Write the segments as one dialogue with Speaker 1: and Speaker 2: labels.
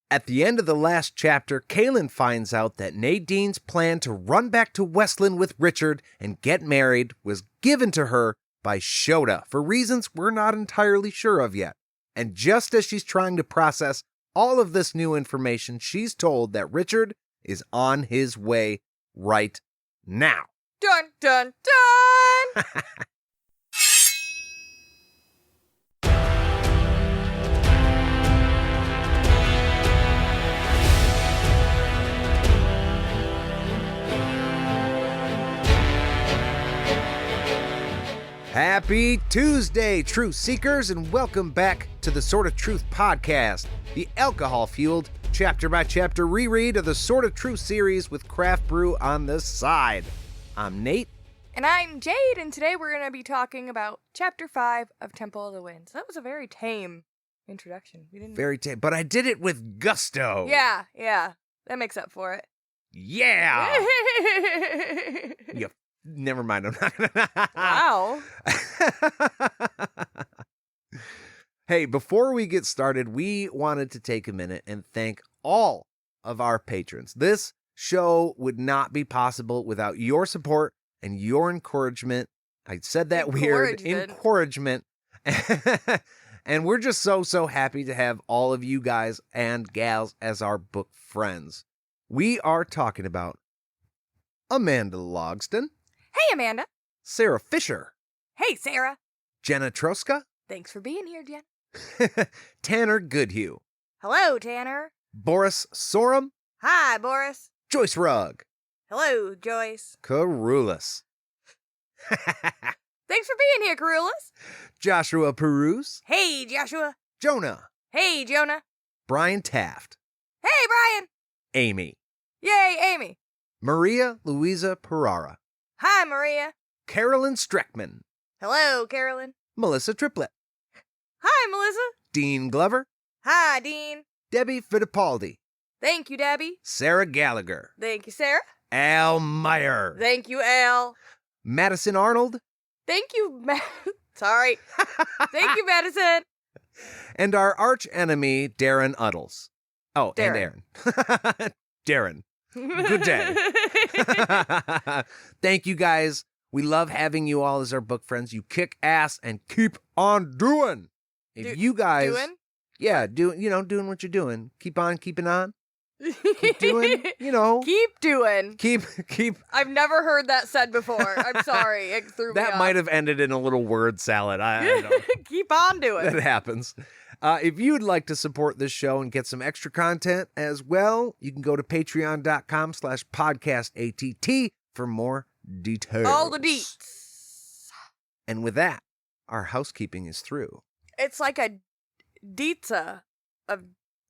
Speaker 1: At the end of the last chapter, Kahlan finds out that Nadine's plan to run back to Westland with Richard and get married was given to her by Shota for reasons we're not entirely sure of yet. And just as she's trying to process all of this new information, she's told that Richard is on his way right now.
Speaker 2: Dun, dun, dun!
Speaker 1: Happy Tuesday, Truth Seekers, and welcome back to the Sword of Truth podcast, the alcohol-fueled, chapter-by-chapter reread of the Sword of Truth series with craft brew on the side. I'm Nate.
Speaker 2: And I'm Jade, and today we're going to be talking about Chapter 5 of Temple of the Winds. That was a very tame introduction. We didn't...
Speaker 1: Very tame, but I did it with gusto.
Speaker 2: Yeah, that makes up for it.
Speaker 1: Yeah! You Never mind, I'm not gonna...
Speaker 2: Wow.
Speaker 1: Hey, before we get started, we wanted to take a minute and thank all of our patrons. This show would not be possible without your support and your encouragement. I said that weird. Encouragement. And we're just so happy to have all of you guys and gals as our book friends. We are talking about Amanda Logston.
Speaker 2: Hey, Amanda.
Speaker 1: Sarah Fisher.
Speaker 2: Hey, Sarah.
Speaker 1: Jenna Troska.
Speaker 2: Thanks for being here, Jen.
Speaker 1: Tanner Goodhue.
Speaker 2: Hello, Tanner.
Speaker 1: Boris Sorum.
Speaker 2: Hi, Boris.
Speaker 1: Joyce Rugg.
Speaker 2: Hello, Joyce.
Speaker 1: Carulus.
Speaker 2: Thanks for being here, Carulus.
Speaker 1: Joshua Peruse.
Speaker 2: Hey, Joshua.
Speaker 1: Jonah.
Speaker 2: Hey, Jonah.
Speaker 1: Brian Taft.
Speaker 2: Hey, Brian.
Speaker 1: Amy.
Speaker 2: Yay, Amy.
Speaker 1: Maria Luisa Perara.
Speaker 2: Hi, Maria.
Speaker 1: Carolyn Streckman.
Speaker 2: Hello, Carolyn.
Speaker 1: Melissa Triplett.
Speaker 2: Hi, Melissa.
Speaker 1: Dean Glover.
Speaker 2: Hi, Dean.
Speaker 1: Debbie Fittipaldi.
Speaker 2: Thank you, Debbie.
Speaker 1: Sarah Gallagher.
Speaker 2: Thank you, Sarah.
Speaker 1: Al Meyer.
Speaker 2: Thank you, Al.
Speaker 1: Madison Arnold.
Speaker 2: Thank you, Sorry. Thank you, Madison.
Speaker 1: And our arch enemy, Darren Uddles. Oh,
Speaker 2: Darren.
Speaker 1: And Aaron. Darren. Good day. Thank you, guys. We love having you all as our book friends. You kick ass and keep on doing. If you guys...
Speaker 2: Doing?
Speaker 1: Yeah, doing what you're doing. Keep on keeping on. Keep doing,
Speaker 2: Keep doing.
Speaker 1: Keep.
Speaker 2: I've never heard that said before. I'm sorry. It threw me off.
Speaker 1: That might have ended in a little word salad. I don't know.
Speaker 2: Keep on doing.
Speaker 1: That happens. If you'd like to support this show and get some extra content as well, you can go to patreon.com/podcastatt for more details.
Speaker 2: All the deets.
Speaker 1: And with that, our housekeeping is through.
Speaker 2: It's like a deetza of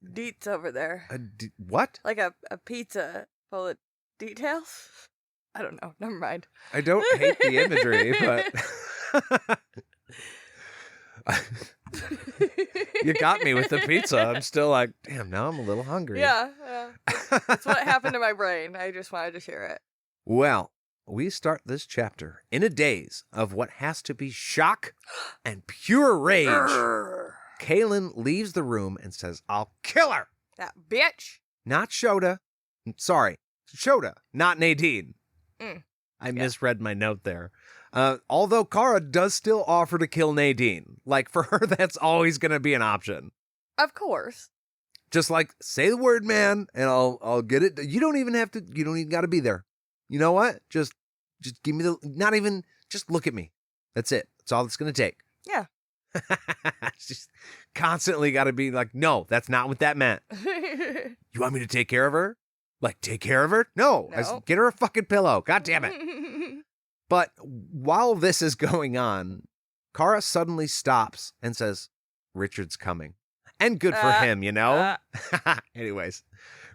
Speaker 2: deets over there.
Speaker 1: What?
Speaker 2: Like a pizza full of details? I don't know. Never mind.
Speaker 1: I don't hate the imagery, but... You got me with the pizza. I'm still like, damn, now I'm a little hungry.
Speaker 2: Yeah. That's what happened to my brain. I just wanted to share it.
Speaker 1: Well, we start this chapter in a daze of what has to be shock and pure rage. Kahlan leaves the room and says, I'll kill her.
Speaker 2: That bitch.
Speaker 1: Not Shota. Sorry, Shota, not Nadine. I misread my note there. Although Kara does still offer to kill Nadine. Like, for her, that's always going to be an option.
Speaker 2: Of course.
Speaker 1: Just like, say the word, man, and I'll get it. You don't even got to be there. You know what? Just give me just look at me. That's it. That's all it's going to take.
Speaker 2: Yeah.
Speaker 1: Just constantly got to be like, no, that's not what that meant. You want me to take care of her? Like, take care of her? No. Get her a fucking pillow. God damn it. But while this is going on, Kara suddenly stops and says, Richard's coming. And good for him, Anyways,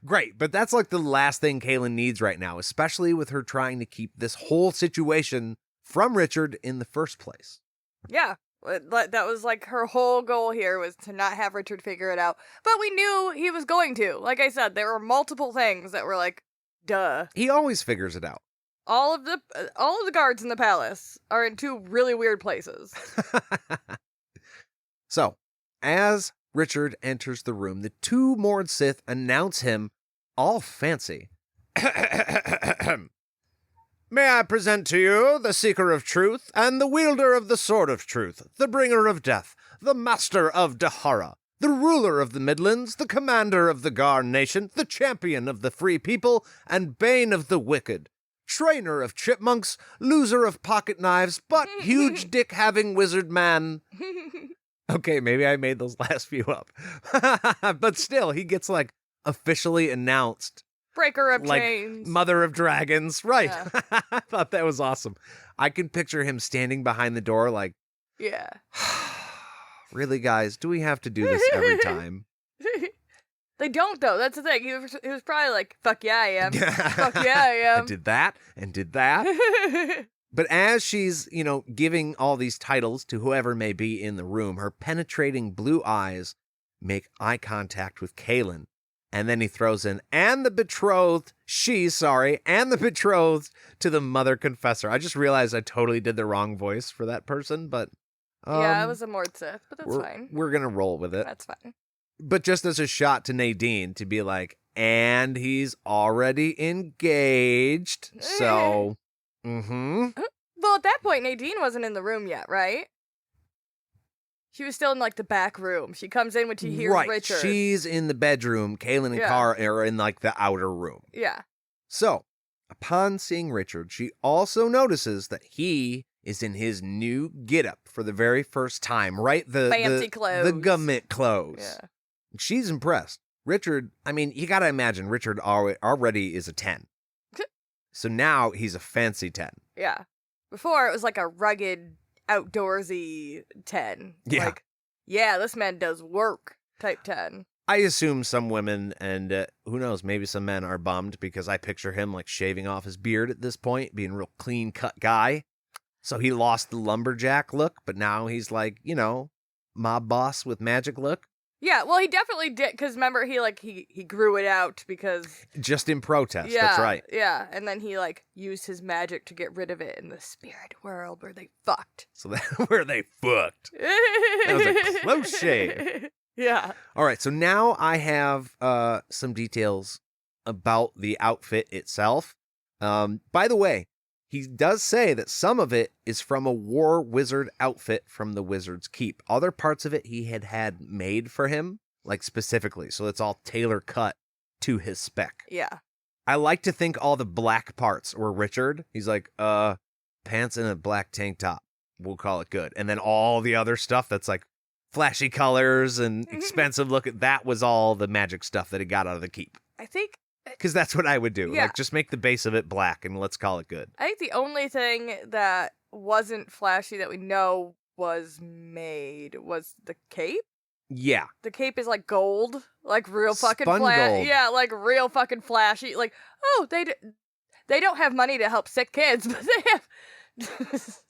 Speaker 1: great. But that's like the last thing Kahlan needs right now, especially with her trying to keep this whole situation from Richard in the first place.
Speaker 2: Yeah. That was like her whole goal here, was to not have Richard figure it out. But we knew he was going to. Like I said, there were multiple things that were like, duh.
Speaker 1: He always figures it out.
Speaker 2: All of the guards in the palace are in two really weird places.
Speaker 1: So, as Richard enters the room. The two moored Sith announce him, all fancy. May I present to you the Seeker of Truth and the Wielder of the Sword of Truth, the Bringer of Death, the Master of Dahara, the Ruler of the Midlands, the Commander of the Gar Nation, the Champion of the Free People, and Bane of the Wicked, Trainer of Chipmunks, Loser of Pocket Knives, but huge dick-having wizard man. Okay, maybe I made those last few up. But still, he gets, like, officially announced.
Speaker 2: Breaker of
Speaker 1: like
Speaker 2: chains.
Speaker 1: Mother of Dragons. Right.
Speaker 2: Yeah.
Speaker 1: I thought that was awesome. I can picture him standing behind the door like,
Speaker 2: yeah.
Speaker 1: really, guys, do we have to do this every time?
Speaker 2: They don't, though. That's the thing. He was probably like, fuck yeah, I am. Fuck yeah, I am.
Speaker 1: I did that and did that. But as she's, giving all these titles to whoever may be in the room, her penetrating blue eyes make eye contact with Kahlan. And then he throws in, and the betrothed to the mother confessor. I just realized I totally did the wrong voice for that person, but...
Speaker 2: yeah, it was a Mord Sith, but that's fine.
Speaker 1: We're going to roll with it.
Speaker 2: That's fine.
Speaker 1: But just as a shot to Nadine to be like, and he's already engaged, so...
Speaker 2: Well, at that point, Nadine wasn't in the room yet, right? She was still in, like, the back room. She comes in when she hears Richard.
Speaker 1: She's in the bedroom. Kahlan and Carr are in, like, the outer room.
Speaker 2: Yeah.
Speaker 1: So, upon seeing Richard, she also notices that he is in his new getup for the very first time, right?
Speaker 2: Fancy clothes.
Speaker 1: The government clothes.
Speaker 2: Yeah.
Speaker 1: She's impressed. Richard, I mean, you gotta imagine, Richard already is a 10. So now he's a fancy 10.
Speaker 2: Yeah. Before, it was like a rugged, outdoorsy 10.
Speaker 1: Yeah.
Speaker 2: Like, yeah, this man does work type 10.
Speaker 1: I assume some women and who knows, maybe some men are bummed because I picture him like shaving off his beard at this point, being a real clean cut guy. So he lost the lumberjack look, but now he's like, mob boss with magic look.
Speaker 2: Yeah, well, he definitely did, because remember, he grew it out because...
Speaker 1: Just in protest,
Speaker 2: yeah,
Speaker 1: that's right.
Speaker 2: Yeah, and then he, used his magic to get rid of it in the spirit world where they fucked.
Speaker 1: So where they fucked. That was a close shave.
Speaker 2: Yeah.
Speaker 1: All right, so now I have some details about the outfit itself. By the way, he does say that some of it is from a war wizard outfit from the Wizard's Keep. Other parts of it he had made for him, specifically. So it's all tailor cut to his spec.
Speaker 2: Yeah.
Speaker 1: I like to think all the black parts were Richard. He's like, pants and a black tank top. We'll call it good. And then all the other stuff that's like flashy colors and expensive looking, that was all the magic stuff that he got out of the keep.
Speaker 2: I think...
Speaker 1: Because that's what I would do.
Speaker 2: Yeah.
Speaker 1: Just make the base of it black and let's call it good.
Speaker 2: I think the only thing that wasn't flashy that we know was made was the cape.
Speaker 1: Yeah.
Speaker 2: The cape is gold, real fucking
Speaker 1: Spun gold.
Speaker 2: Yeah, real fucking flashy. They don't have money to help sick kids, but they have...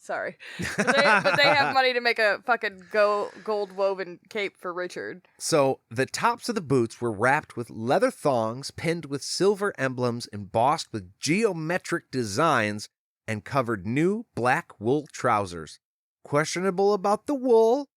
Speaker 2: Sorry. But they have money to make a fucking gold woven cape for Richard.
Speaker 1: So the tops of the boots were wrapped with leather thongs pinned with silver emblems embossed with geometric designs and covered new black wool trousers. Questionable about the wool,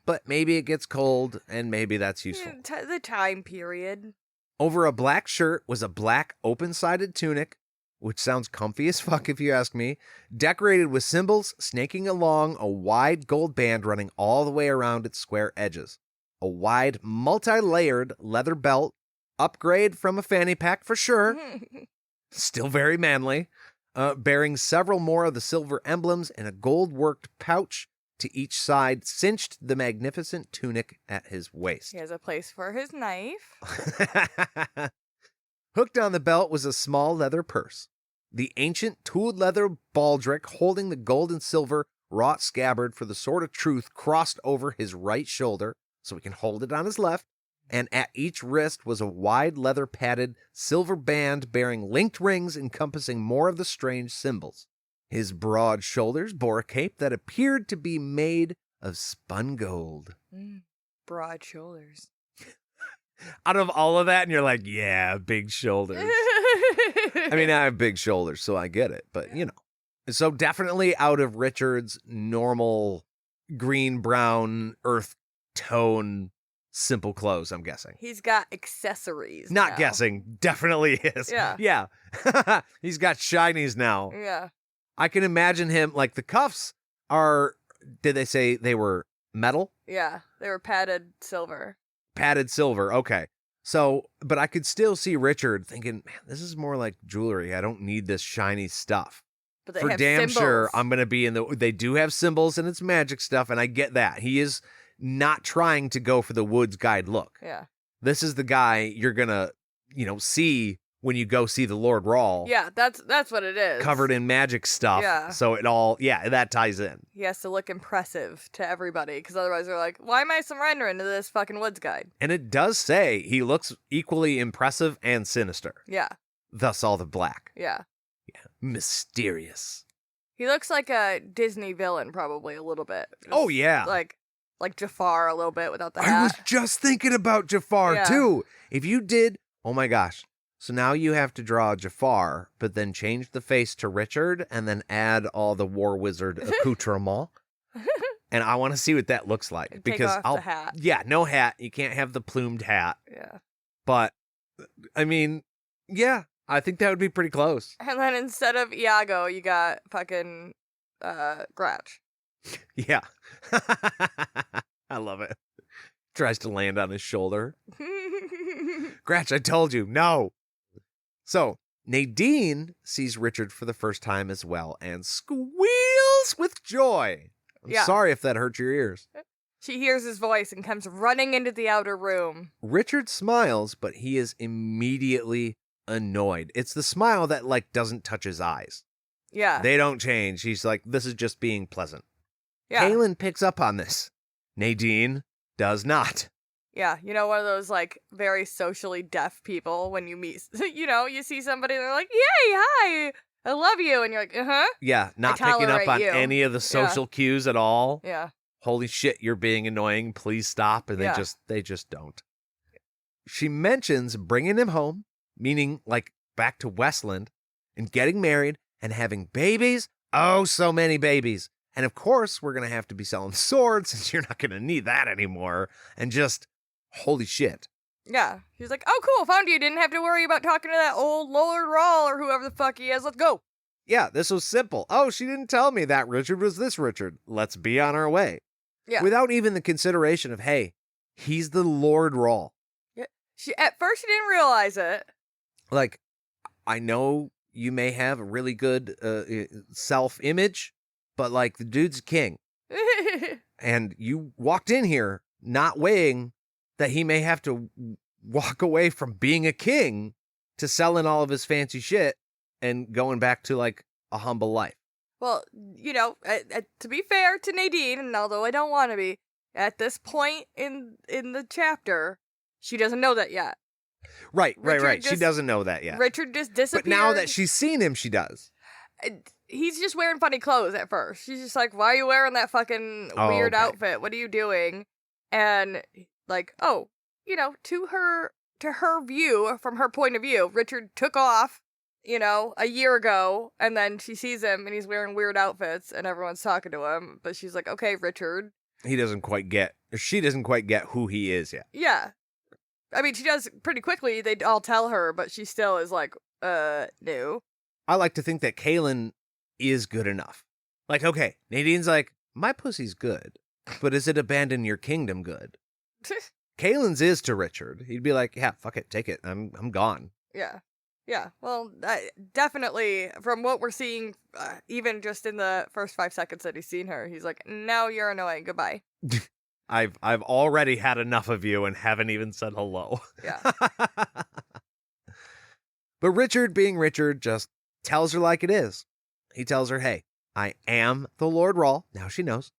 Speaker 1: but maybe it gets cold and maybe that's useful.
Speaker 2: The time period.
Speaker 1: Over a black shirt was a black open-sided tunic, which sounds comfy as fuck if you ask me, decorated with symbols snaking along a wide gold band running all the way around its square edges. A wide, multi-layered leather belt, upgrade from a fanny pack for sure, still very manly, bearing several more of the silver emblems and a gold-worked pouch to each side cinched the magnificent tunic at his waist.
Speaker 2: He has a place for his knife.
Speaker 1: Hooked on the belt was a small leather purse. The ancient tooled leather baldric holding the gold and silver wrought scabbard for the Sword of Truth crossed over his right shoulder so he can hold it on his left, and at each wrist was a wide leather padded silver band bearing linked rings encompassing more of the strange symbols. His broad shoulders bore a cape that appeared to be made of spun gold.
Speaker 2: Broad shoulders.
Speaker 1: Out of all of that, and you're like, yeah, big shoulders. I mean, I have big shoulders, so I get it, but So definitely out of Richard's normal green, brown, earth tone simple clothes, I'm guessing.
Speaker 2: He's got accessories.
Speaker 1: Not
Speaker 2: now.
Speaker 1: guessing. Definitely is.
Speaker 2: Yeah.
Speaker 1: Yeah. He's got shinies now.
Speaker 2: Yeah.
Speaker 1: I can imagine him, like, the cuffs are, did they say they were metal?
Speaker 2: Yeah. They were padded silver.
Speaker 1: Padded silver. Okay. So, but I could still see Richard thinking, man, this is more like jewelry. I don't need this shiny stuff.
Speaker 2: But they
Speaker 1: For
Speaker 2: have
Speaker 1: damn
Speaker 2: symbols.
Speaker 1: sure, I'm going to be in they do have symbols and it's magic stuff, and I get that. He is not trying to go for the woods guide look.
Speaker 2: Yeah.
Speaker 1: This is the guy you're going to, see when you go see the Lord Rawl.
Speaker 2: Yeah, that's what it is.
Speaker 1: Covered in magic stuff.
Speaker 2: Yeah.
Speaker 1: So that ties in.
Speaker 2: He has to look impressive to everybody, because otherwise they're like, why am I surrendering to this fucking woods guide?
Speaker 1: And it does say he looks equally impressive and sinister.
Speaker 2: Yeah.
Speaker 1: Thus all the black.
Speaker 2: Yeah.
Speaker 1: Mysterious.
Speaker 2: He looks like a Disney villain, probably, a little bit.
Speaker 1: Oh, yeah.
Speaker 2: Like Jafar a little bit without the hat.
Speaker 1: I was just thinking about Jafar,
Speaker 2: Yeah.
Speaker 1: too. If you did, oh my gosh. So now you have to draw Jafar, but then change the face to Richard and then add all the war wizard accoutrement. And I want to see what that looks like.
Speaker 2: And
Speaker 1: because
Speaker 2: take off the hat.
Speaker 1: Yeah, no hat. You can't have the plumed hat.
Speaker 2: Yeah.
Speaker 1: But, I mean, yeah, I think that would be pretty close.
Speaker 2: And then instead of Iago, you got fucking Grouch.
Speaker 1: Yeah. I love it. Tries to land on his shoulder. Gratch, I told you, no. So, Nadine sees Richard for the first time as well and squeals with joy. I'm sorry if that hurt your ears.
Speaker 2: She hears his voice and comes running into the outer room.
Speaker 1: Richard smiles, but he is immediately annoyed. It's the smile that, doesn't touch his eyes.
Speaker 2: Yeah.
Speaker 1: They don't change. He's like, this is just being pleasant.
Speaker 2: Yeah.
Speaker 1: Kahlan picks up on this. Nadine does not.
Speaker 2: Yeah, one of those, very socially deaf people when you meet, you see somebody, they're like, yay, hi, I love you, and you're like, uh-huh.
Speaker 1: Yeah, not picking up on
Speaker 2: you.
Speaker 1: any of the social cues at all.
Speaker 2: Yeah.
Speaker 1: Holy shit, you're being annoying, please stop, and they just don't. She mentions bringing him home, meaning, back to Westland, and getting married, and having babies. Oh, so many babies. And of course, we're going to have to be selling swords, since you're not going to need that anymore, and just... holy shit.
Speaker 2: Yeah. He's like, oh, cool, found you. Didn't have to worry about talking to that old Lord Rawl or whoever the fuck he is. Let's go.
Speaker 1: Yeah, this was simple. Oh, she didn't tell me that Richard was this Richard. Let's be on our way.
Speaker 2: Yeah.
Speaker 1: Without even the consideration of, hey, he's the Lord Rawl.
Speaker 2: Yeah. At first, she didn't realize it.
Speaker 1: I know you may have a really good self-image, but, the dude's a king. And you walked in here not weighing that he may have to walk away from being a king to selling all of his fancy shit and going back to a humble life.
Speaker 2: Well, to be fair to Nadine, and although I don't want to be, at this point in the chapter, she doesn't know that yet.
Speaker 1: Right. She doesn't know that yet.
Speaker 2: Richard just disappeared.
Speaker 1: But now that she's seen him, she does.
Speaker 2: He's just wearing funny clothes at first. She's just like, why are you wearing that fucking weird outfit? What are you doing? And to her view, from her point of view, Richard took off, a year ago, and then she sees him and he's wearing weird outfits and everyone's talking to him, but she's like, okay, Richard.
Speaker 1: She doesn't quite get who he is yet.
Speaker 2: Yeah. I mean, she does pretty quickly. They all tell her, but she still is like, no.
Speaker 1: I like to think that Kahlan is good enough. Okay, Nadine's like, my pussy's good, but is it abandon your kingdom good? Kahlan's is to Richard. He'd be like, yeah, fuck it, take it. I'm gone.
Speaker 2: Yeah. Yeah. Well, definitely from what we're seeing, even just in the first 5 seconds that he's seen her, he's like, no, you're annoying. Goodbye.
Speaker 1: I've already had enough of you and haven't even said hello.
Speaker 2: Yeah.
Speaker 1: But Richard, being Richard, just tells her like it is. He tells her, hey, I am the Lord Rawl. Now she knows.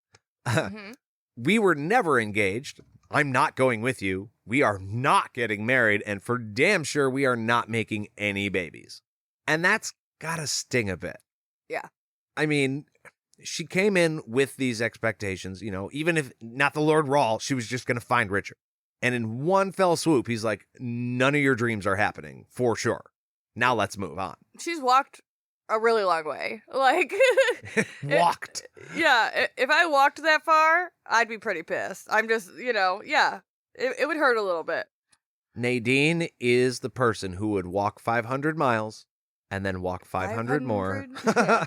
Speaker 2: Mm-hmm.
Speaker 1: We were never engaged. I'm not going with you. We are not getting married. And for damn sure, we are not making any babies. And that's gotta sting a bit.
Speaker 2: Yeah.
Speaker 1: I mean, she came in with these expectations, even if not the Lord Rawl, she was just going to find Richard. And in one fell swoop, he's like, none of your dreams are happening, for sure. Now let's move on.
Speaker 2: She's walked a really long way.
Speaker 1: Walked.
Speaker 2: Yeah, if I walked that far, I'd be pretty pissed. I'm just, It would hurt a little bit.
Speaker 1: Nadine is the person who would walk 500 miles and then walk 500 more.
Speaker 2: Yeah.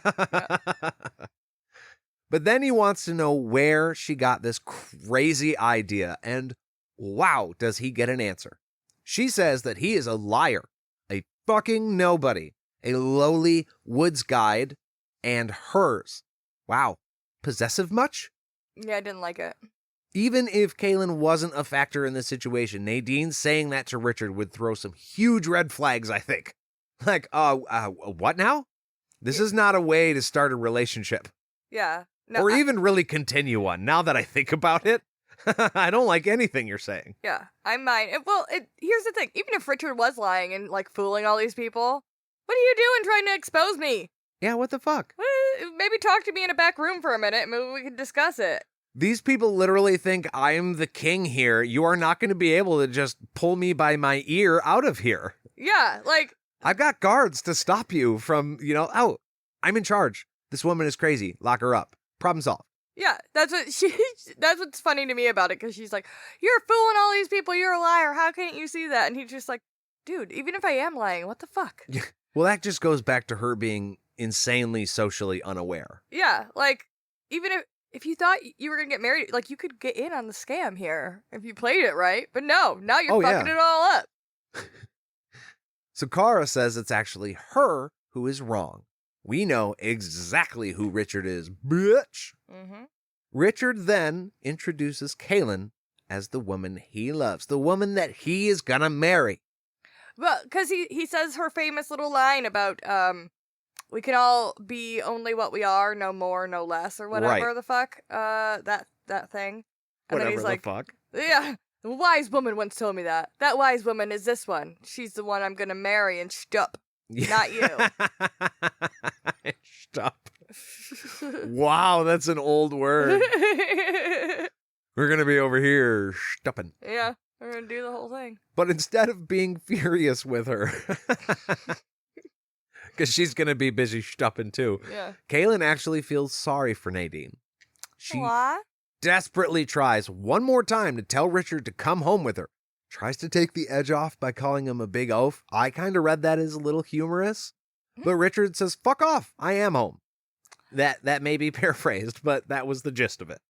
Speaker 1: But then he wants to know where she got this crazy idea, and wow, does he get an answer. She says that he is a liar, a fucking nobody, a lowly woods guide, and hers. Wow. Possessive much?
Speaker 2: Yeah, I didn't like it.
Speaker 1: Even if Kahlan wasn't a factor in this situation, Nadine saying that to Richard would throw some huge red flags, I think. Like, what now? This is not a way to start a relationship.
Speaker 2: Yeah. No,
Speaker 1: or even really continue one, now that I think about it. I don't like anything you're saying.
Speaker 2: Yeah, I'm mine. Here's the thing. Even if Richard was lying and, like, fooling all these people, what are you doing trying to expose me?
Speaker 1: Yeah, what the fuck?
Speaker 2: Maybe talk to me in a back room for a minute and maybe we can discuss it.
Speaker 1: These people literally think I am the king here. You are not going to be able to just pull me by my ear out of here.
Speaker 2: Yeah, like...
Speaker 1: I've got guards to stop you from, oh, I'm in charge. This woman is crazy. Lock her up. Problem solved.
Speaker 2: Yeah, that's what's funny to me about it, because she's like, you're fooling all these people, you're a liar, how can't you see that? And he's just like, dude, even if I am lying, what the fuck?
Speaker 1: Yeah. Well, that just goes back to her being insanely socially unaware.
Speaker 2: Yeah, like, even if you thought you were gonna get married, like, you could get in on the scam here if you played it right, but no, now you're fucking it all up.
Speaker 1: So Kara says it's actually her who is wrong. We know exactly who Richard is, bitch.
Speaker 2: Mm-hmm.
Speaker 1: Richard then introduces Kahlan as the woman he loves, the woman that he is gonna marry.
Speaker 2: Well, because he says her famous little line about, we can all be only what we are, no more, no less, or whatever the fuck, that thing. And
Speaker 1: Whatever
Speaker 2: then he's
Speaker 1: the
Speaker 2: like,
Speaker 1: fuck.
Speaker 2: Yeah, the wise woman once told me that. That wise woman is this one. She's the one I'm gonna marry and stup.
Speaker 1: Yeah.
Speaker 2: Not you.
Speaker 1: Stop. Wow, that's an old word. We're going to be over here stupping.
Speaker 2: Yeah, we're going to do the whole thing.
Speaker 1: But instead of being furious with her, because she's going to be busy stupping too, Kahlan actually feels sorry for Nadine. She desperately tries one more time to tell Richard to come home with her. Tries to take the edge off by calling him a big oaf. I kind of read that as a little humorous. But Richard says, fuck off, I am home. That may be paraphrased, but that was the gist of it.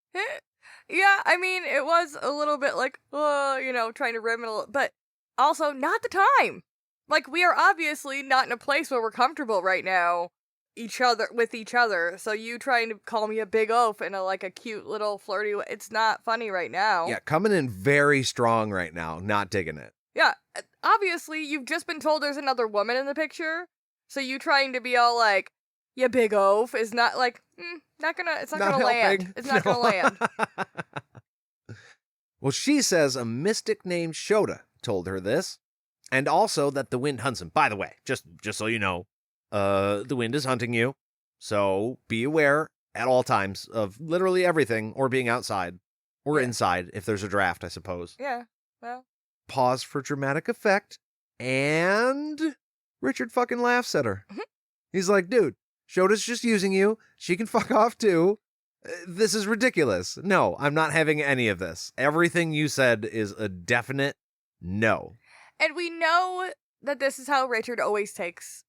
Speaker 2: Yeah, I mean, it was a little bit like, trying to rim it a little, but also not the time. Like, we are obviously not in a place where we're comfortable right now, with each other. So you trying to call me a big oaf in a cute little flirty way, it's not funny right now.
Speaker 1: Yeah, coming in very strong right now, not digging it.
Speaker 2: Yeah, obviously you've just been told there's another woman in the picture, so you trying to be all like, "You big oaf," is not like, it's not gonna land. It's not gonna land.
Speaker 1: Well, she says a mystic named Shota told her this, and also that the wind hunts him. By the way, just so you know, the wind is hunting you, so be aware at all times of literally everything, or being outside, or inside if there's a draft, I suppose.
Speaker 2: Yeah, well.
Speaker 1: Pause for dramatic effect, and Richard fucking laughs at her. He's like, dude, Shota's just using you. She can fuck off too. This is ridiculous. No, I'm not having any of this. Everything you said is a definite no.
Speaker 2: And we know that this is how Richard always takes,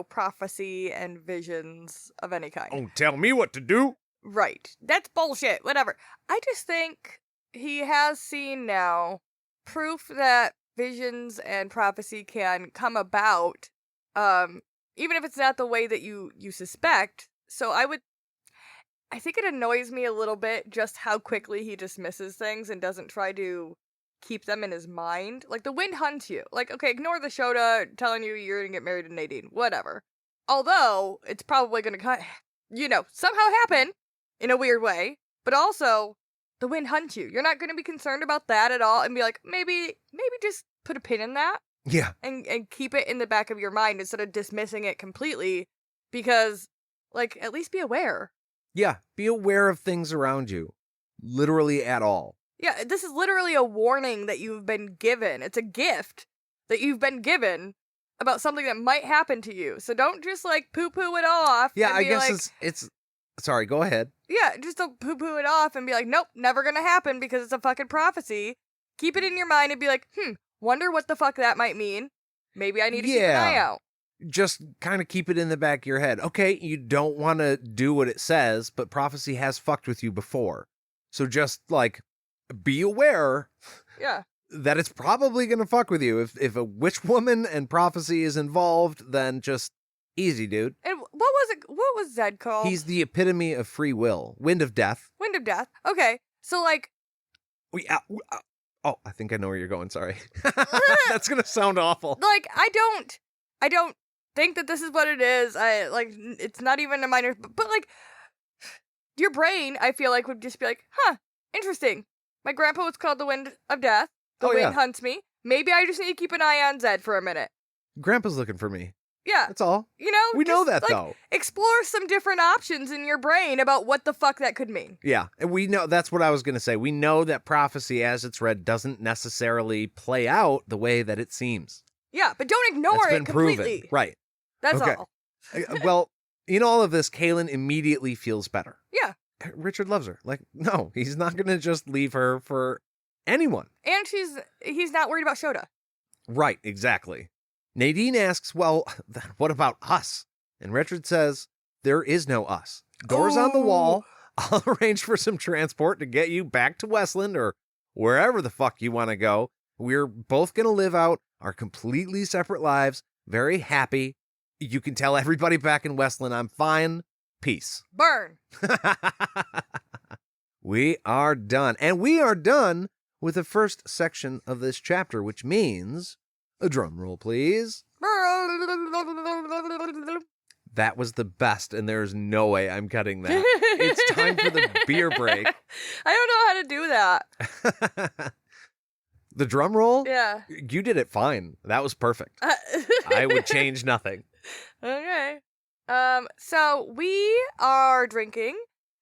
Speaker 2: prophecy and visions of any kind.
Speaker 1: Don't tell me what to do.
Speaker 2: Right. That's bullshit. Whatever. I just think he has seen now proof that visions and prophecy can come about, even if it's not the way that you suspect. So I think it annoys me a little bit just how quickly he dismisses things and doesn't try to keep them in his mind. Like, the wind hunts you. Like, okay, ignore the Shota telling you you're gonna get married to Nadine. Whatever. Although, it's probably gonna somehow happen in a weird way. But also, the wind hunts you. You're not gonna be concerned about that at all and be like, maybe just put a pin in that.
Speaker 1: Yeah.
Speaker 2: And keep it in the back of your mind instead of dismissing it completely. Because, at least be aware.
Speaker 1: Yeah, be aware of things around you. Literally at all.
Speaker 2: Yeah, this is literally a warning that you've been given. It's a gift that you've been given about something that might happen to you. So don't just, poo-poo it off.
Speaker 1: Yeah, I guess it's... Sorry, go ahead.
Speaker 2: Yeah, just don't poo-poo it off and be like, nope, never gonna happen because it's a fucking prophecy. keep it in your mind and be like, wonder what the fuck that might mean. Maybe I need to keep an eye out.
Speaker 1: Just kind of keep it in the back of your head. Okay, you don't want to do what it says, but prophecy has fucked with you before. So just, like, be aware that it's probably going to fuck with you. If a witch woman and prophecy is involved, then just easy, dude.
Speaker 2: And what was it? What was Zed called?
Speaker 1: He's the epitome of free will. Wind of death.
Speaker 2: Wind of death. Okay, so, like...
Speaker 1: Oh, I think I know where you're going. Sorry. That's going to sound awful.
Speaker 2: Like, I don't think that this is what it is. It's not even a minor, but like, your brain, I feel like, would just be like, interesting. My grandpa was called the Wind of Death. The wind hunts me. Maybe I just need to keep an eye on Zed for a minute.
Speaker 1: Grandpa's looking for me.
Speaker 2: Yeah.
Speaker 1: That's all.
Speaker 2: You know?
Speaker 1: We know that, though.
Speaker 2: Explore some different options in your brain about what the fuck that could mean.
Speaker 1: Yeah. And we know, that's what I was going to say. We know that prophecy, as it's read, doesn't necessarily play out the way that it seems.
Speaker 2: Yeah, but don't ignore it completely.
Speaker 1: Proven. Right.
Speaker 2: That's all.
Speaker 1: Well, in all of this, Kahlan immediately feels better.
Speaker 2: Yeah.
Speaker 1: Richard loves her. Like, no, he's not going to just leave her for anyone.
Speaker 2: And he's not worried about Shota.
Speaker 1: Right, exactly. Nadine asks, well, what about us? And Richard says, there is no us. Doors on the wall. I'll arrange for some transport to get you back to Westland or wherever the fuck you want to go. We're both going to live out our completely separate lives, very happy. You can tell everybody back in Westland I'm fine. Peace.
Speaker 2: Burn.
Speaker 1: We are done. And we are done with the first section of this chapter, which means, a drum roll, please. That was the best, and there's no way I'm cutting that. It's time for the beer break.
Speaker 2: I don't know how to do that.
Speaker 1: The drum roll?
Speaker 2: Yeah.
Speaker 1: You did it fine. That was perfect. I would change nothing.
Speaker 2: Okay. So we are drinking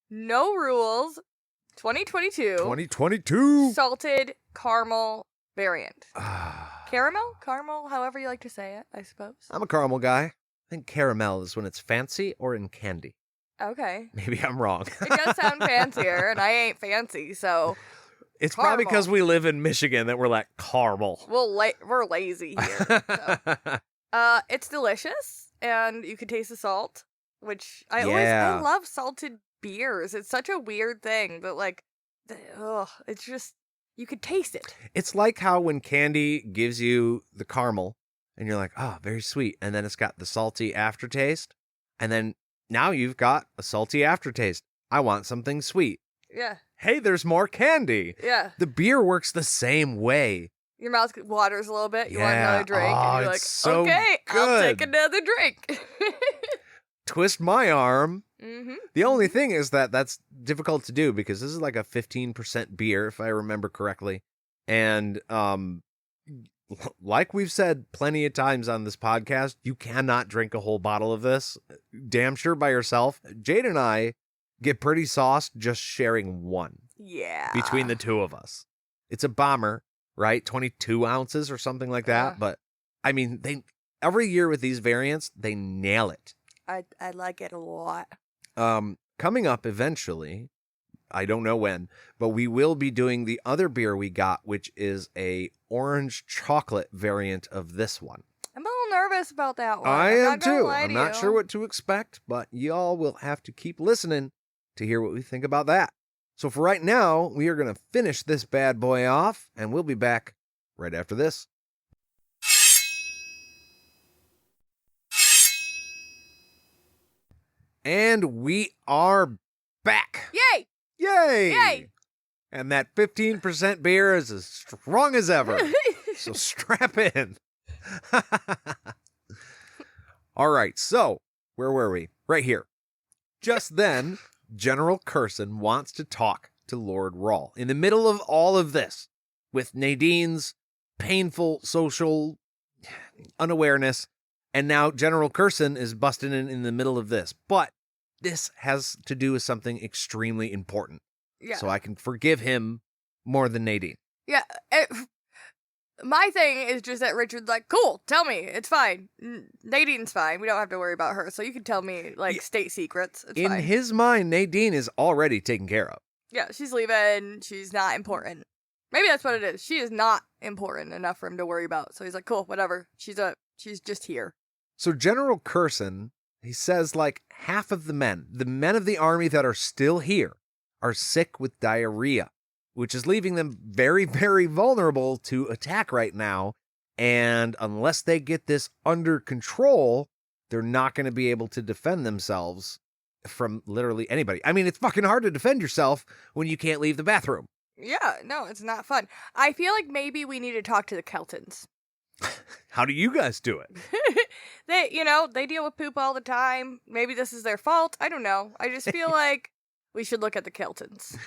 Speaker 2: No Rules 2022.
Speaker 1: 2022.
Speaker 2: Salted caramel variant. Caramel, however you like to say it, I suppose.
Speaker 1: I'm a caramel guy. I think caramel is when it's fancy or in candy.
Speaker 2: Okay.
Speaker 1: Maybe I'm wrong.
Speaker 2: It does sound fancier, and I ain't fancy, so...
Speaker 1: It's probably because we live in Michigan that we're like caramel.
Speaker 2: We're lazy here. So. It's delicious, and you can taste the salt, which I love salted beers. It's such a weird thing, but like, it's just, you could taste it.
Speaker 1: It's like how when candy gives you the caramel, and you're like, oh, very sweet, and then it's got the salty aftertaste, and then now you've got a salty aftertaste. I want something sweet.
Speaker 2: Yeah.
Speaker 1: Hey, there's more candy.
Speaker 2: Yeah.
Speaker 1: The beer works the same way.
Speaker 2: Your mouth waters a little bit. You want another drink. And you're like,
Speaker 1: so
Speaker 2: okay,
Speaker 1: good.
Speaker 2: I'll take another drink.
Speaker 1: Twist my arm.
Speaker 2: Mm-hmm.
Speaker 1: The only thing is that that's difficult to do because this is like a 15% beer, if I remember correctly. And like we've said plenty of times on this podcast, you cannot drink a whole bottle of this. Damn sure by yourself. Jade and I get pretty sauced just sharing one.
Speaker 2: Yeah.
Speaker 1: Between the two of us. It's a bomber, right? 22 ounces or something like that. But I mean, every year with these variants, they nail it.
Speaker 2: I like it a lot.
Speaker 1: Coming up eventually, I don't know when, but we will be doing the other beer we got, which is a orange chocolate variant of this one.
Speaker 2: I'm a little nervous about that one.
Speaker 1: I am too. I'm not sure what to expect, but y'all will have to keep listening to hear what we think about that. So for right now, we are going to finish this bad boy off, and we'll be back right after this. And we are back.
Speaker 2: Yay!
Speaker 1: Yay!
Speaker 2: Yay!
Speaker 1: And that 15% beer is as strong as ever. So strap in. All right, so where were we? Right here. Just then, General Curson wants to talk to Lord Rawl. In the middle of all of this, with Nadine's painful social unawareness, and now General Curson is busting in the middle of this. But this has to do with something extremely important.
Speaker 2: Yeah.
Speaker 1: So I can forgive him more than Nadine.
Speaker 2: Yeah. My thing is just that Richard's like, cool, tell me, it's fine. Nadine's fine. We don't have to worry about her. So you can tell me, like, state secrets. It's
Speaker 1: in
Speaker 2: fine.
Speaker 1: his mind, Nadine is already taken care of.
Speaker 2: Yeah, she's leaving. She's not important. Maybe that's what it is. She is not important enough for him to worry about. So he's like, cool, whatever. She's just here.
Speaker 1: So General Curson, he says like half of the men of the army that are still here, are sick with diarrhea, which is leaving them very, very vulnerable to attack right now. And unless they get this under control, they're not going to be able to defend themselves from literally anybody. I mean, it's fucking hard to defend yourself when you can't leave the bathroom.
Speaker 2: Yeah, no, it's not fun. I feel like maybe we need to talk to the Keltons.
Speaker 1: How do you guys do it?
Speaker 2: They deal with poop all the time. Maybe this is their fault. I don't know. I just feel like we should look at the Keltons.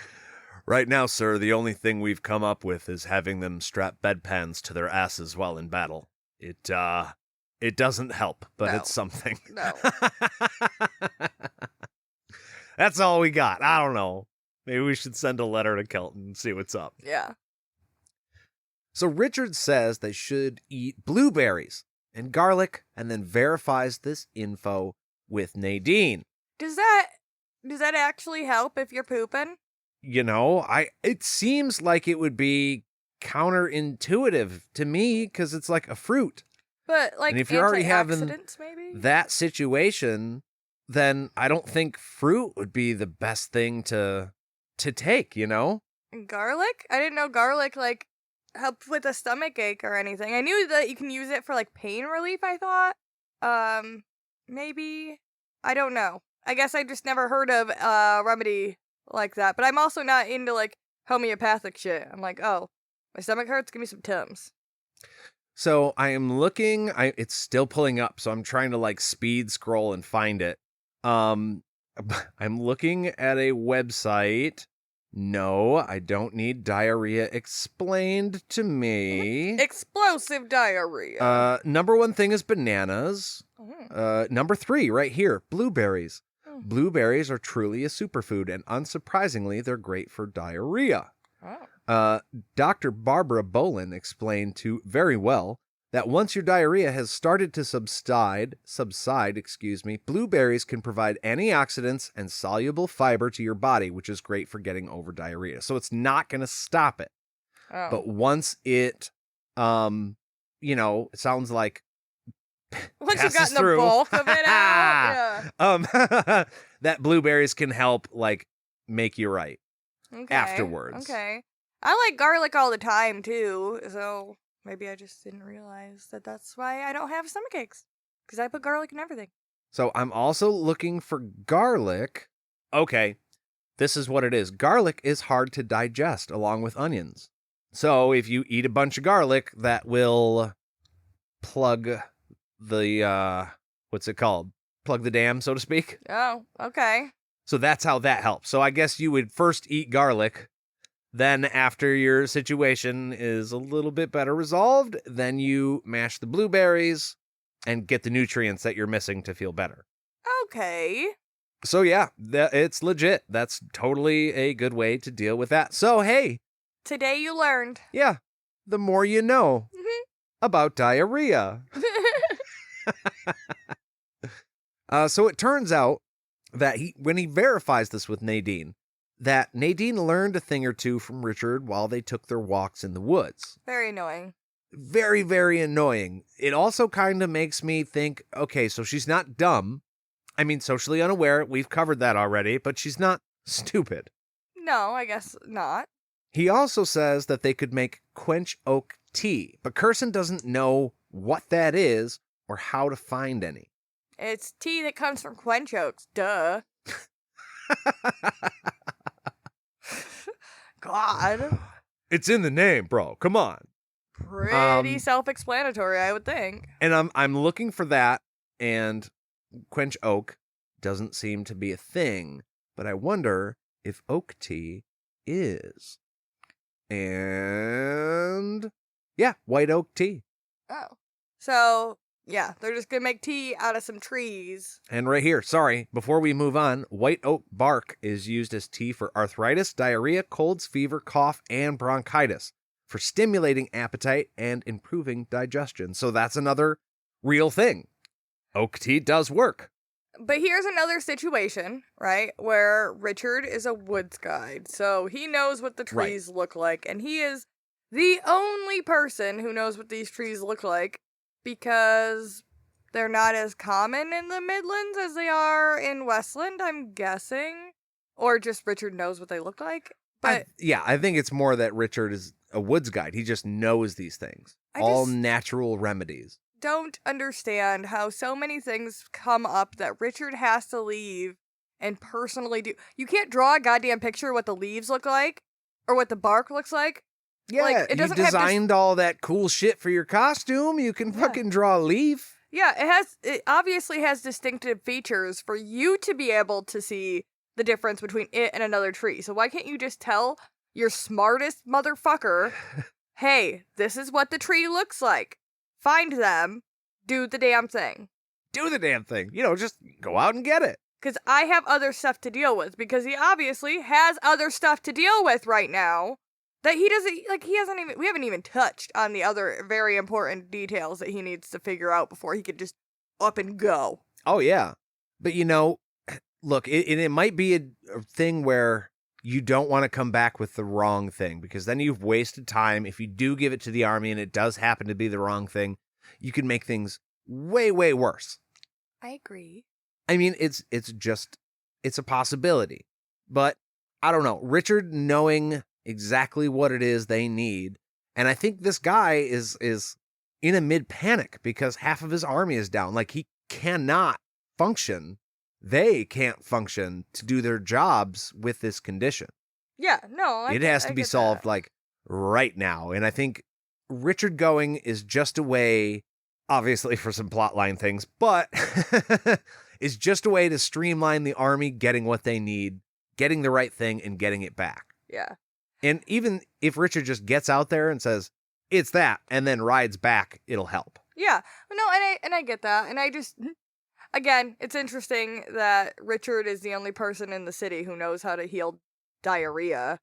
Speaker 1: Right now, sir, the only thing we've come up with is having them strap bedpans to their asses while in battle. It doesn't help, but
Speaker 2: No.
Speaker 1: it's something.
Speaker 2: No.
Speaker 1: That's all we got. I don't know. Maybe we should send a letter to Kelton and see what's up.
Speaker 2: Yeah.
Speaker 1: So Richard says they should eat blueberries and garlic, and then verifies this info with Nadine.
Speaker 2: Does that actually help if you're pooping?
Speaker 1: It seems like it would be counterintuitive to me because it's like a fruit.
Speaker 2: But like
Speaker 1: And if you're already having
Speaker 2: antioxidants, maybe?
Speaker 1: that situation, then I don't think fruit would be the best thing to take,
Speaker 2: And garlic? I didn't know garlic like helped with a stomach ache or anything. I knew that you can use it for like pain relief, I thought. Maybe. I don't know. I guess I just never heard of a remedy like that. But I'm also not into like homeopathic shit. I'm like, oh, my stomach hurts, give me some Tums.
Speaker 1: So I am looking, it's still pulling up, so I'm trying to like speed scroll and find it. I'm looking at a website. No, I don't need diarrhea explained to me.
Speaker 2: Explosive diarrhea.
Speaker 1: Number one thing is bananas. Number 3, right here, blueberries. Blueberries are truly a superfood, and unsurprisingly, they're great for diarrhea. Dr. Barbara Bolin explained very well that once your diarrhea has started to subside, blueberries can provide antioxidants and soluble fiber to your body, which is great for getting over diarrhea. So it's not going to stop it.
Speaker 2: Oh.
Speaker 1: But once it, it sounds like
Speaker 2: once you've
Speaker 1: passes
Speaker 2: gotten
Speaker 1: through,
Speaker 2: the bulk of it out,
Speaker 1: that blueberries can help like make you right
Speaker 2: okay.
Speaker 1: afterwards.
Speaker 2: Okay. I like garlic all the time too, so maybe I just didn't realize that that's why I don't have stomach aches, because I put garlic in everything.
Speaker 1: So I'm also looking for garlic. Okay, this is what it is. Garlic is hard to digest along with onions. So if you eat a bunch of garlic, that will plug the, what's it called? Plug the dam, so to speak.
Speaker 2: Oh, okay.
Speaker 1: So that's how that helps. So I guess you would first eat garlic. Then after your situation is a little bit better resolved, then you mash the blueberries and get the nutrients that you're missing to feel better.
Speaker 2: Okay.
Speaker 1: So yeah, it's legit. That's totally a good way to deal with that. So hey.
Speaker 2: Today you learned.
Speaker 1: Yeah. The more you know about diarrhea. So it turns out that when he verifies this with Nadine, that Nadine learned a thing or two from Richard while they took their walks in the woods.
Speaker 2: Very annoying.
Speaker 1: Very, very annoying. It also kind of makes me think, okay, so she's not dumb. I mean, socially unaware, we've covered that already, but she's not stupid.
Speaker 2: No, I guess not.
Speaker 1: He also says that they could make quench oak tea, but Curson doesn't know what that is or how to find any.
Speaker 2: It's tea that comes from quench oaks, duh. God.
Speaker 1: It's in the name, bro. Come on.
Speaker 2: Pretty self-explanatory, I would think.
Speaker 1: And I'm looking for that, and quench oak doesn't seem to be a thing, but I wonder if oak tea is. And yeah, white oak tea.
Speaker 2: Oh. So, yeah, they're just gonna make tea out of some trees.
Speaker 1: And right here, sorry, before we move on, white oak bark is used as tea for arthritis, diarrhea, colds, fever, cough, and bronchitis, for stimulating appetite and improving digestion. So that's another real thing. Oak tea does work.
Speaker 2: But here's another situation, right, where Richard is a woods guide, so he knows what the trees look like, and he is the only person who knows what these trees look like, because they're not as common in the Midlands as they are in Westland, I'm guessing. Or just Richard knows what they look like. But
Speaker 1: I think it's more that Richard is a woods guide. He just knows these things. All natural remedies.
Speaker 2: Don't understand how so many things come up that Richard has to leave and personally do. You can't draw a goddamn picture of what the leaves look like or what the bark looks like.
Speaker 1: Yeah,
Speaker 2: like, it doesn't
Speaker 1: you designed all that cool shit for your costume. You can fucking draw a leaf.
Speaker 2: Yeah, it obviously has distinctive features for you to be able to see the difference between it and another tree. So why can't you just tell your smartest motherfucker, hey, this is what the tree looks like. Find them, do the damn thing.
Speaker 1: Do the damn thing. Just go out and get it.
Speaker 2: Because I have other stuff to deal with, because he obviously has other stuff to deal with right now that he doesn't, we haven't even touched on the other very important details that he needs to figure out before he could just up and go.
Speaker 1: Oh, yeah. But, look, it might be a thing where you don't want to come back with the wrong thing, because then you've wasted time. If you do give it to the army and it does happen to be the wrong thing, you can make things way, way worse.
Speaker 2: I agree.
Speaker 1: I mean, it's a possibility, but I don't know. Richard knowing exactly what it is they need, and I think this guy is in a mid-panic because half of his army is down. Like, he cannot function. They can't function to do their jobs with this condition.
Speaker 2: Yeah, no,
Speaker 1: it has to be solved like right now, and I think Richard going is just a way, obviously for some plotline things, but is just a way to streamline the army getting what they need, getting the right thing, and getting it back.
Speaker 2: Yeah.
Speaker 1: And even if Richard just gets out there and says, it's that, and then rides back, it'll help.
Speaker 2: Yeah. No, and I get that. And I just, again, it's interesting that Richard is the only person in the city who knows how to heal diarrhea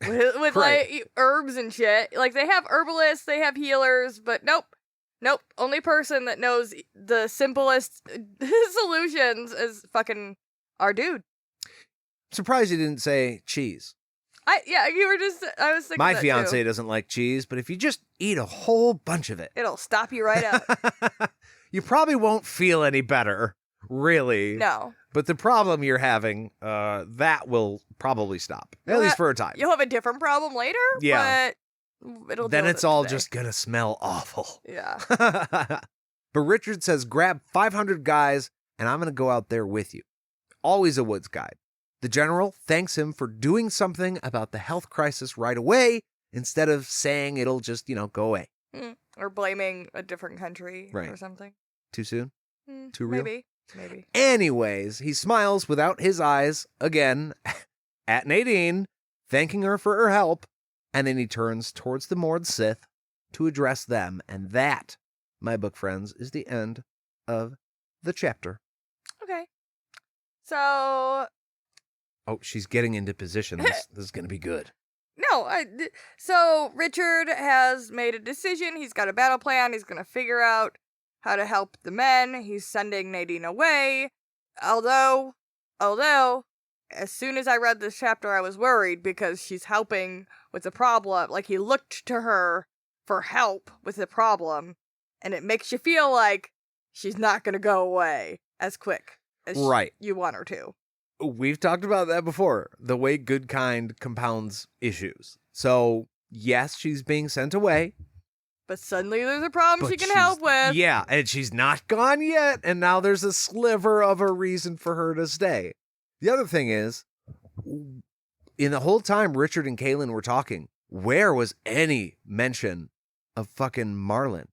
Speaker 2: with
Speaker 1: right.
Speaker 2: like herbs and shit. Like, they have herbalists, they have healers, but nope. Only person that knows the simplest solutions is fucking our dude.
Speaker 1: Surprised you didn't say cheese.
Speaker 2: I was thinking
Speaker 1: my
Speaker 2: that
Speaker 1: fiance
Speaker 2: too.
Speaker 1: doesn't like cheese, but if you just eat a whole bunch of it,
Speaker 2: it'll stop you right up.
Speaker 1: You probably won't feel any better, really.
Speaker 2: No.
Speaker 1: But the problem you're having, that will probably stop, at least for a time.
Speaker 2: You'll have a different problem later.
Speaker 1: Yeah.
Speaker 2: But
Speaker 1: then it's all just gonna smell awful.
Speaker 2: Yeah.
Speaker 1: But Richard says, grab 500 guys, and I'm gonna go out there with you. Always a woods guide. The general thanks him for doing something about the health crisis right away, instead of saying it'll just, go away.
Speaker 2: Or blaming a different country or something.
Speaker 1: Too soon? Too real?
Speaker 2: Maybe.
Speaker 1: Anyways, he smiles without his eyes, again, at Nadine, thanking her for her help, and then he turns towards the Mord Sith to address them, and that, my book friends, is the end of the chapter.
Speaker 2: Okay. So...
Speaker 1: Oh, she's getting into position. This is going to be good.
Speaker 2: No, so Richard has made a decision. He's got a battle plan. He's going to figure out how to help the men. He's sending Nadine away. Although, as soon as I read this chapter, I was worried because she's helping with the problem. Like, he looked to her for help with the problem, and it makes you feel like she's not going to go away as quick as you want her to.
Speaker 1: We've talked about that before, the way good kind compounds issues. So, yes, she's being sent away.
Speaker 2: But suddenly there's a problem she can help with.
Speaker 1: Yeah, and she's not gone yet, and now there's a sliver of a reason for her to stay. The other thing is, in the whole time Richard and Kahlan were talking, where was any mention of fucking Marlin?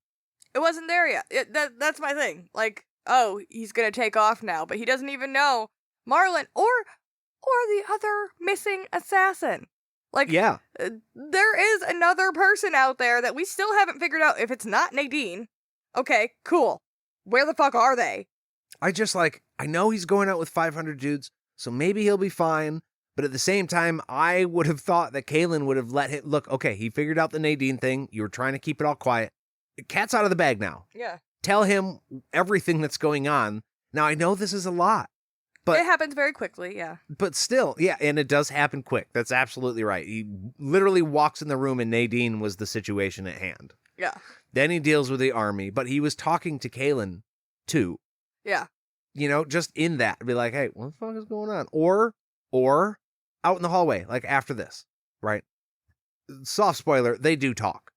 Speaker 2: It wasn't there yet. That's my thing. Like, oh, he's gonna take off now, but he doesn't even know Marlin or the other missing assassin. Like,
Speaker 1: yeah,
Speaker 2: there is another person out there that we still haven't figured out. If it's not Nadine, okay, cool. Where the fuck are they?
Speaker 1: I know he's going out with 500 dudes, so maybe he'll be fine. But at the same time, I would have thought that Kahlan would have let him look. Okay, he figured out the Nadine thing. You were trying to keep it all quiet. The cat's out of the bag now.
Speaker 2: Yeah.
Speaker 1: Tell him everything that's going on. Now, I know this is a lot.
Speaker 2: But it happens very quickly, yeah.
Speaker 1: But still, yeah, and it does happen quick. That's absolutely right. He literally walks in the room and Nadine was the situation at hand.
Speaker 2: Yeah.
Speaker 1: Then he deals with the army, but he was talking to Kahlan too.
Speaker 2: Yeah.
Speaker 1: You know, just in that, be like, hey, what the fuck is going on? Or out in the hallway, like after this, right? Soft spoiler, they do talk.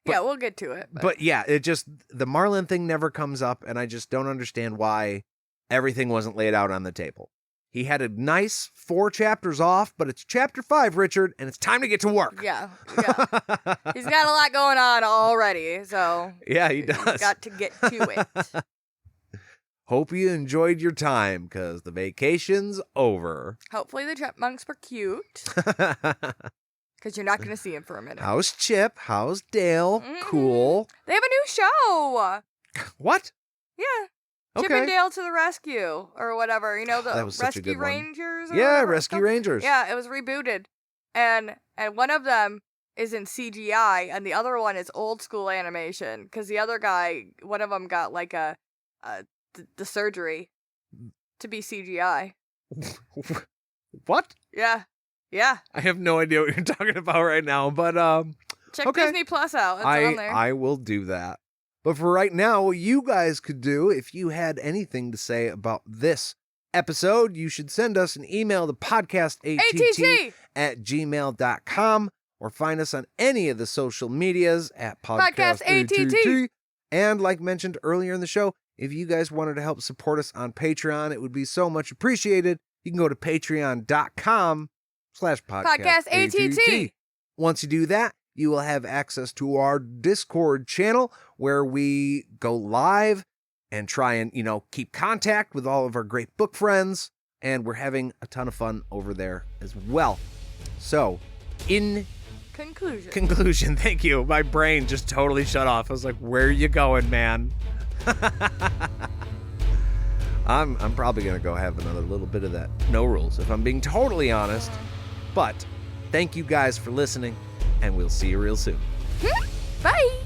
Speaker 2: But, yeah, we'll get to it.
Speaker 1: But yeah, it just, the Marlin thing never comes up, and I just don't understand why everything wasn't laid out on the table. He had a nice 4 chapters off, but it's chapter 5, Richard, and it's time to get to work.
Speaker 2: Yeah. He's got a lot going on already, so.
Speaker 1: Yeah, he does.
Speaker 2: He's got to get to it.
Speaker 1: Hope you enjoyed your time, because the vacation's over.
Speaker 2: Hopefully the chipmunks were cute. Because you're not going to see him for a minute.
Speaker 1: How's Chip? How's Dale?
Speaker 2: Mm-hmm.
Speaker 1: Cool.
Speaker 2: They have a new show.
Speaker 1: What?
Speaker 2: Yeah. Chip
Speaker 1: Okay.
Speaker 2: and Dale to the rescue, or whatever. You know, the
Speaker 1: That was such a
Speaker 2: Rescue
Speaker 1: good one.
Speaker 2: Rangers? Or
Speaker 1: Yeah,
Speaker 2: whatever it's
Speaker 1: Rescue
Speaker 2: called?
Speaker 1: Rangers.
Speaker 2: Yeah, it was rebooted. And one of them is in CGI, and the other one is old school animation. Because the other guy, one of them got like the surgery to be CGI.
Speaker 1: What?
Speaker 2: Yeah. Yeah.
Speaker 1: I have no idea what you're talking about right now, but
Speaker 2: Check
Speaker 1: okay.
Speaker 2: Disney Plus out. It's on there.
Speaker 1: I will do that. But for right now, what you guys could do, if you had anything to say about this episode, you should send us an email to podcastatt@gmail.com or find us on any of the social medias at podcastatt. And like mentioned earlier in the show, if you guys wanted to help support us on Patreon, it would be so much appreciated. You can go to patreon.com/podcastatt. Once you do that, you will have access to our Discord channel where we go live and try and, keep contact with all of our great book friends. And we're having a ton of fun over there as well. So, in conclusion, thank you. My brain just totally shut off. I was like, where are you going, man? I'm probably going to go have another little bit of that No Rules, if I'm being totally honest. But thank you guys for listening, and we'll see you real soon.
Speaker 2: Bye.